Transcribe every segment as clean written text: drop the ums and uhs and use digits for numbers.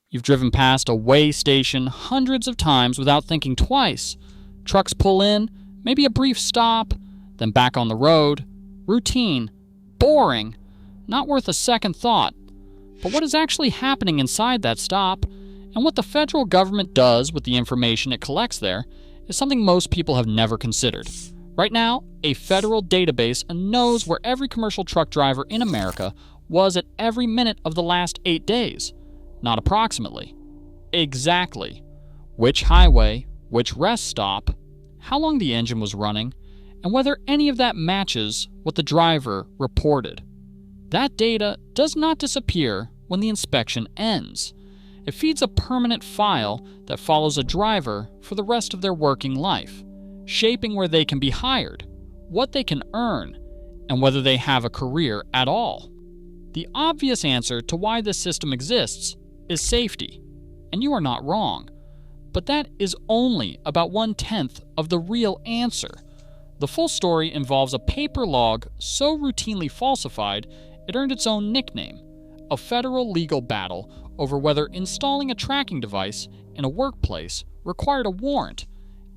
You've driven past a weigh station hundreds of times without thinking twice. Trucks pull in, maybe a brief stop, then back on the road. Routine. Boring. Not worth a second thought. But what is actually happening inside that stop, and what the federal government does with the information it collects there, is something most people have never considered. Right now, a federal database knows where every commercial truck driver in America was at every minute of the last 8 days. Not approximately. Exactly. Which highway, which rest stop, how long the engine was running, and whether any of that matches what the driver reported. That data does not disappear when the inspection ends. It feeds a permanent file that follows a driver for the rest of their working life, shaping where they can be hired, what they can earn, and whether they have a career at all. The obvious answer to why this system exists is safety, and you are not wrong. But that is only about 1/10 of the real answer. The full story involves a paper log so routinely falsified it earned its own nickname, a federal legal battle over whether installing a tracking device in a workplace required a warrant,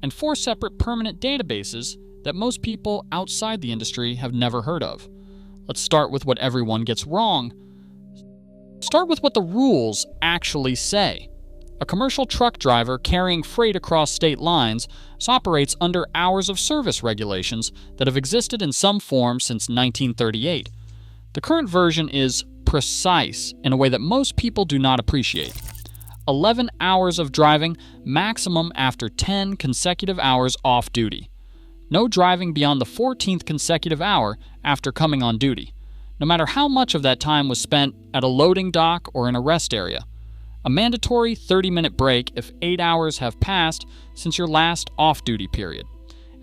and 4 separate permanent databases that most people outside the industry have never heard of. Let's start with what everyone gets wrong. Start with what the rules actually say. A commercial truck driver carrying freight across state lines operates under hours of service regulations that have existed in some form since 1938. The current version is precise in a way that most people do not appreciate. 11 hours of driving, maximum after 10 consecutive hours off duty. No driving beyond the 14th consecutive hour after coming on duty, no matter how much of that time was spent at a loading dock or in a rest area. A mandatory 30-minute break if 8 hours have passed since your last off-duty period.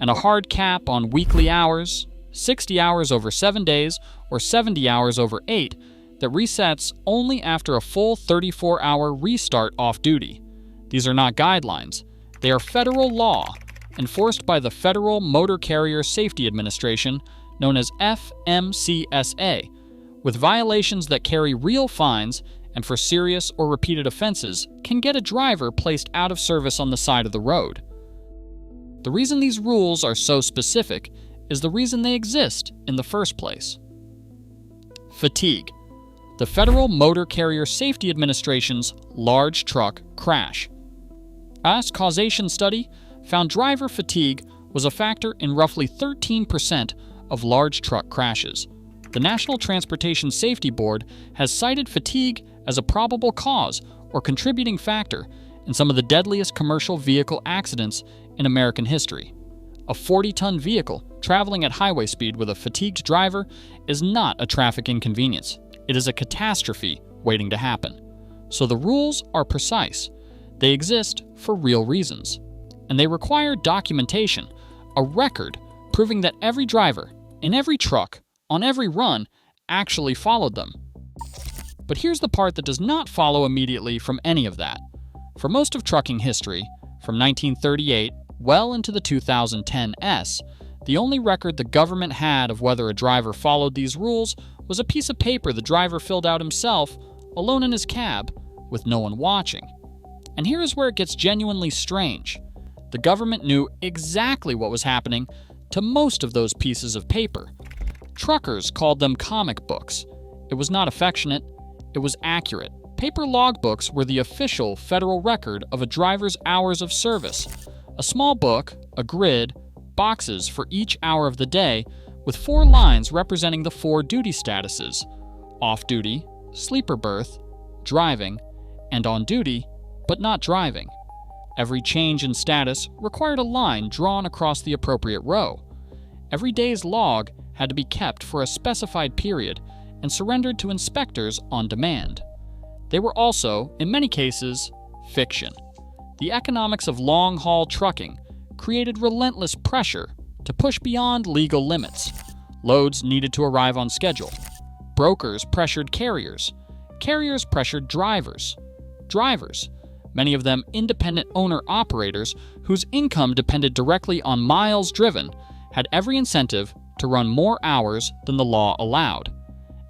And a hard cap on weekly hours, 60 hours over 7 days or 70 hours over 8, that resets only after a full 34-hour restart off-duty. These are not guidelines. They are federal law, enforced by the Federal Motor Carrier Safety Administration, known as FMCSA, with violations that carry real fines and for serious or repeated offenses can get a driver placed out of service on the side of the road. The reason these rules are so specific is the reason they exist in the first place. Fatigue. The Federal Motor Carrier Safety Administration's large truck crash. A causation study found driver fatigue was a factor in roughly 13% of large truck crashes. The National Transportation Safety Board has cited fatigue as a probable cause or contributing factor in some of the deadliest commercial vehicle accidents in American history. A 40-ton vehicle traveling at highway speed with a fatigued driver is not a traffic inconvenience. It is a catastrophe waiting to happen. So the rules are precise. They exist for real reasons. And they require documentation, a record proving that every driver, in every truck, on every run, actually followed them. But here's the part that does not follow immediately from any of that. For most of trucking history, from 1938 well into the 2010s, the only record the government had of whether a driver followed these rules was a piece of paper the driver filled out himself, alone in his cab, with no one watching. And here is where it gets genuinely strange. The government knew exactly what was happening to most of those pieces of paper. Truckers called them comic books. It was not affectionate, it was accurate. Paper logbooks were the official federal record of a driver's hours of service. A small book, a grid, boxes for each hour of the day, with 4 lines representing the 4 duty statuses: off-duty, sleeper berth, driving, and on duty, but not driving. Every change in status required a line drawn across the appropriate row. Every day's log had to be kept for a specified period and surrendered to inspectors on demand. They were also, in many cases, fiction. The economics of long-haul trucking created relentless pressure to push beyond legal limits. Loads needed to arrive on schedule. Brokers pressured carriers. Carriers pressured drivers. Drivers, many of them independent owner-operators whose income depended directly on miles driven, had every incentive to run more hours than the law allowed.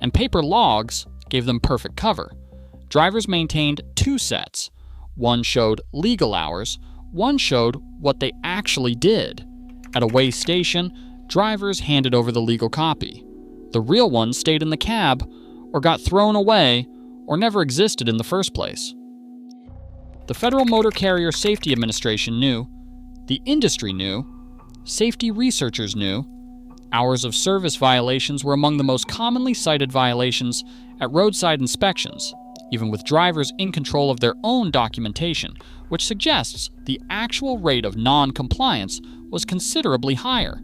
And paper logs gave them perfect cover. drivers maintained two sets. One showed legal hours, one showed what they actually did. At a weigh station, drivers handed over the legal copy. The real one stayed in the cab, or got thrown away, or never existed in the first place. The Federal Motor Carrier Safety Administration knew, the industry knew, safety researchers knew, hours of service violations were among the most commonly cited violations at roadside inspections, even with drivers in control of their own documentation, which suggests the actual rate of non-compliance was considerably higher.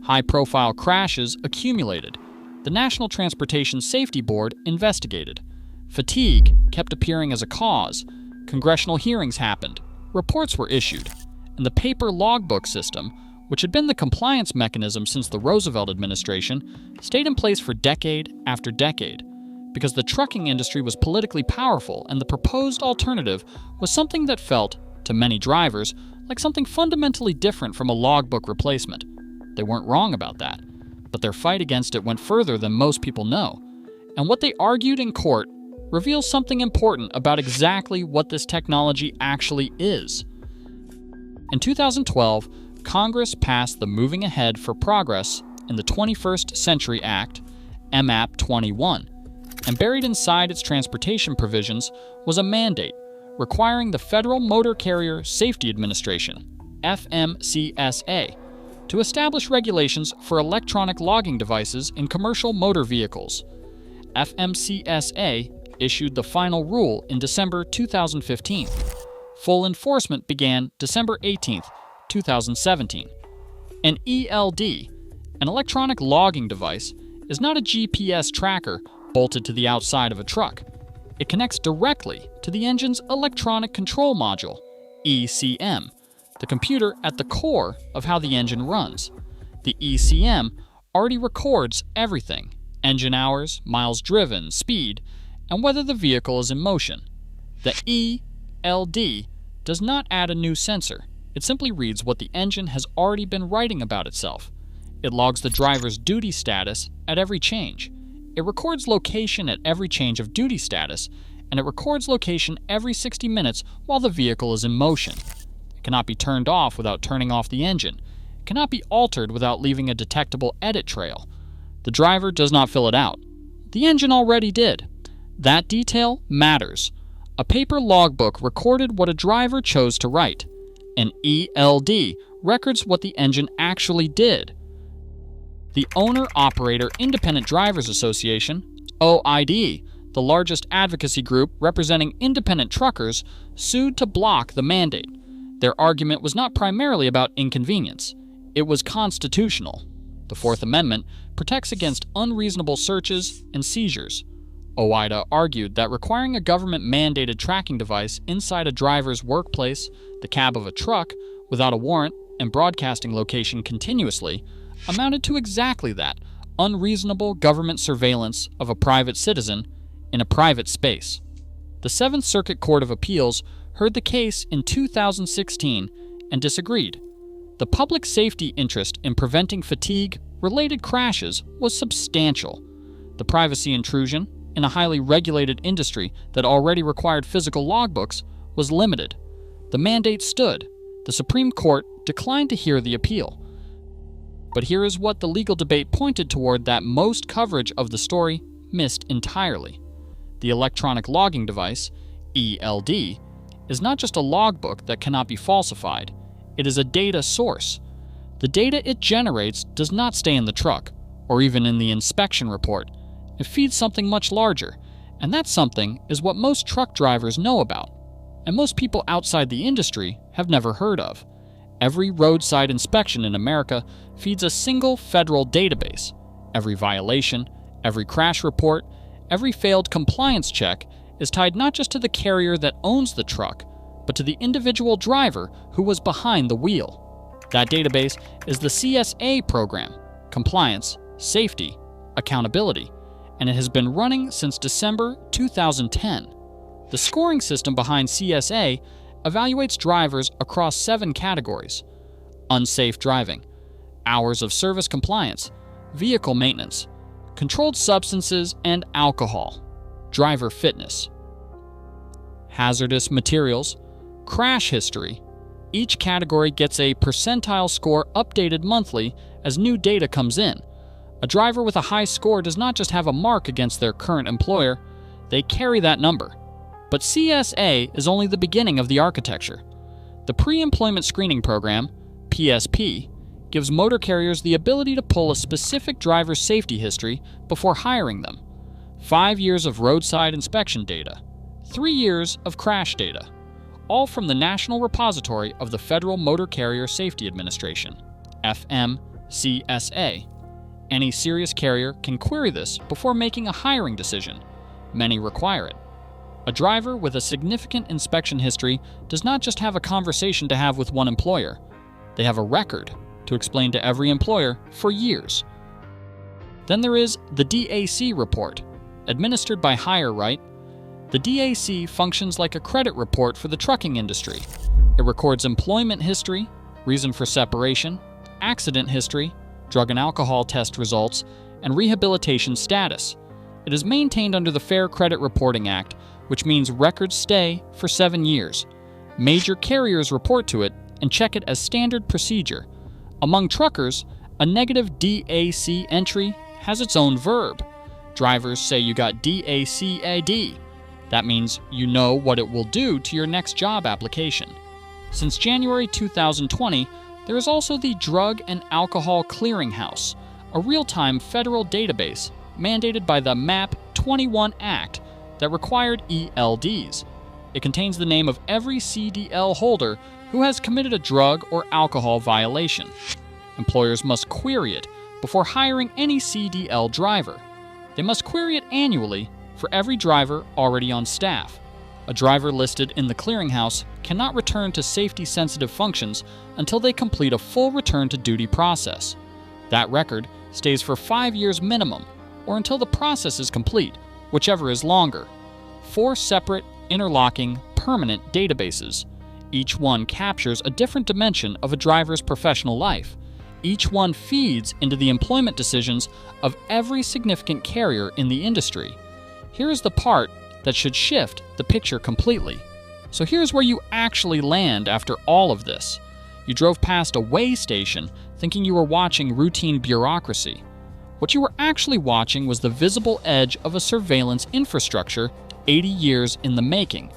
High-profile crashes accumulated. The National Transportation Safety Board investigated. Fatigue kept appearing as a cause. Congressional hearings happened. Reports were issued. And the paper logbook system, which had been the compliance mechanism since the Roosevelt administration, stayed in place for decade after decade, because the trucking industry was politically powerful and the proposed alternative was something that felt, to many drivers, like something fundamentally different from a logbook replacement. They weren't wrong about that, but their fight against it went further than most people know, and what they argued in court reveals something important about exactly what this technology actually is. In 2012, Congress passed the Moving Ahead for Progress in the 21st Century Act, MAP 21, and buried inside its transportation provisions was a mandate requiring the Federal Motor Carrier Safety Administration, FMCSA, to establish regulations for electronic logging devices in commercial motor vehicles. FMCSA issued the final rule in December 2015. Full enforcement began December 18, 2017. An ELD, an electronic logging device, is not a GPS tracker bolted to the outside of a truck. It connects directly to the engine's electronic control module, ECM, the computer at the core of how the engine runs. The ECM already records everything: engine hours, miles driven, speed, and whether the vehicle is in motion. The ELD does not add a new sensor. It simply reads what the engine has already been writing about itself. It logs the driver's duty status at every change. It records location at every change of duty status, and it records location every 60 minutes while the vehicle is in motion. It cannot be turned off without turning off the engine. It cannot be altered without leaving a detectable edit trail. The driver does not fill it out. The engine already did. That detail matters. A paper logbook recorded what a driver chose to write. An ELD records what the engine actually did. The Owner-Operator Independent Drivers Association, OID, the largest advocacy group representing independent truckers, sued to block the mandate. Their argument was not primarily about inconvenience. It was constitutional. The Fourth Amendment protects against unreasonable searches and seizures. OIDA argued that requiring a government-mandated tracking device inside a driver's workplace, the cab of a truck, without a warrant, and broadcasting location continuously amounted to exactly that: unreasonable government surveillance of a private citizen in a private space. The Seventh Circuit Court of Appeals heard the case in 2016 and disagreed. The public safety interest in preventing fatigue-related crashes was substantial. The privacy intrusion in a highly regulated industry that already required physical logbooks was limited. The mandate stood. The Supreme Court declined to hear the appeal. But here is what the legal debate pointed toward that most coverage of the story missed entirely. The electronic logging device, ELD, is not just a logbook that cannot be falsified. It is a data source. The data it generates does not stay in the truck, or even in the inspection report. It feeds something much larger, and that something is what most truck drivers know about, and most people outside the industry have never heard of. Every roadside inspection in America feeds a single federal database. Every violation, every crash report, every failed compliance check is tied not just to the carrier that owns the truck, but to the individual driver who was behind the wheel. That database is the CSA program: Compliance, Safety, Accountability, and it has been running since December 2010. The scoring system behind CSA evaluates drivers across 7 categories: unsafe driving, hours of service compliance, vehicle maintenance, controlled substances and alcohol, driver fitness. hazardous materials, crash history. Each category gets a percentile score updated monthly as new data comes in. A driver with a high score does not just have a mark against their current employer, they carry that number. But CSA is only the beginning of the architecture. The Pre-Employment Screening Program, PSP, gives motor carriers the ability to pull a specific driver's safety history before hiring them. 5 years of roadside inspection data, 3 years of crash data, all from the National Repository of the Federal Motor Carrier Safety Administration, FMCSA. Any serious carrier can query this before making a hiring decision. Many require it. A driver with a significant inspection history does not just have a conversation to have with one employer. They have a record to explain to every employer for years. Then there is the DAC report, administered by HireRight. The DAC functions like a credit report for the trucking industry. It records employment history, reason for separation, accident history, drug and alcohol test results, and rehabilitation status. It is maintained under the Fair Credit Reporting Act, which means records stay for 7 years. Major carriers report to it and check it as standard procedure. Among truckers, a negative DAC entry has its own verb. Drivers say you got DACAD. That means you know what it will do to your next job application. Since January 2020, there is also the Drug and Alcohol Clearinghouse, a real-time federal database mandated by the MAP 21 Act that required ELDs. It contains the name of every CDL holder who has committed a drug or alcohol violation. Employers must query it before hiring any CDL driver. They must query it annually for every driver already on staff. A driver listed in the clearinghouse cannot return to safety-sensitive functions until they complete a full return-to-duty process. That record stays for 5 years minimum, or until the process is complete, whichever is longer. 4 separate, interlocking, permanent databases. Each one captures a different dimension of a driver's professional life. Each one feeds into the employment decisions of every significant carrier in the industry. Here is the part that should shift the picture completely. So here's where you actually land after all of this. You drove past a weigh station thinking you were watching routine bureaucracy. What you were actually watching was the visible edge of a surveillance infrastructure 80 years in the making,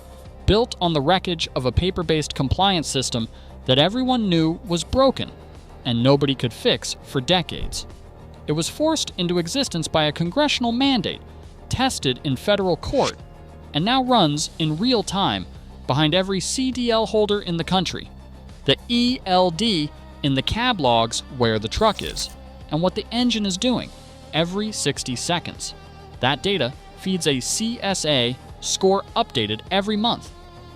built on the wreckage of a paper-based compliance system that everyone knew was broken and nobody could fix for decades. It was forced into existence by a congressional mandate, tested in federal court, and now runs in real time behind every CDL holder in the country. The ELD in the cab logs where the truck is and what the engine is doing every 60 seconds. That data feeds a CSA score updated every month.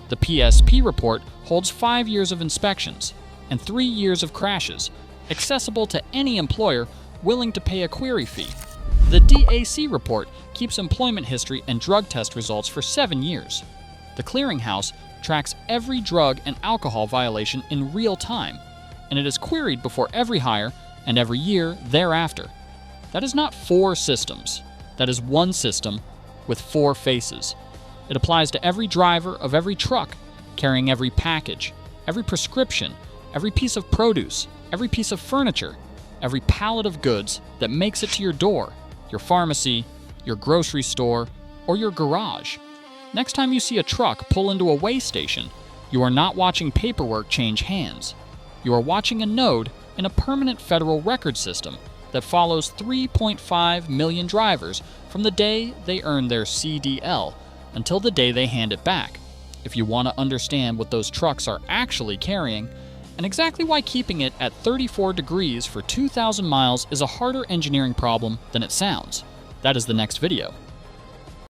The PSP report holds 5 years of inspections and 3 years of crashes, accessible to any employer willing to pay a query fee. The DAC report keeps employment history and drug test results for 7 years. The clearinghouse tracks every drug and alcohol violation in real time, and it is queried before every hire and every year thereafter. That is not 4 systems. That is one system with 4 faces. It applies to every driver of every truck, carrying every package, every prescription, every piece of produce, every piece of furniture, every pallet of goods that makes it to your door, your pharmacy, your grocery store, or your garage. Next time you see a truck pull into a weigh station, you are not watching paperwork change hands. You are watching a node in a permanent federal record system that follows 3.5 million drivers from the day they earn their CDL until the day they hand it back. If you want to understand what those trucks are actually carrying, and exactly why keeping it at 34 degrees for 2,000 miles is a harder engineering problem than it sounds, that is the next video.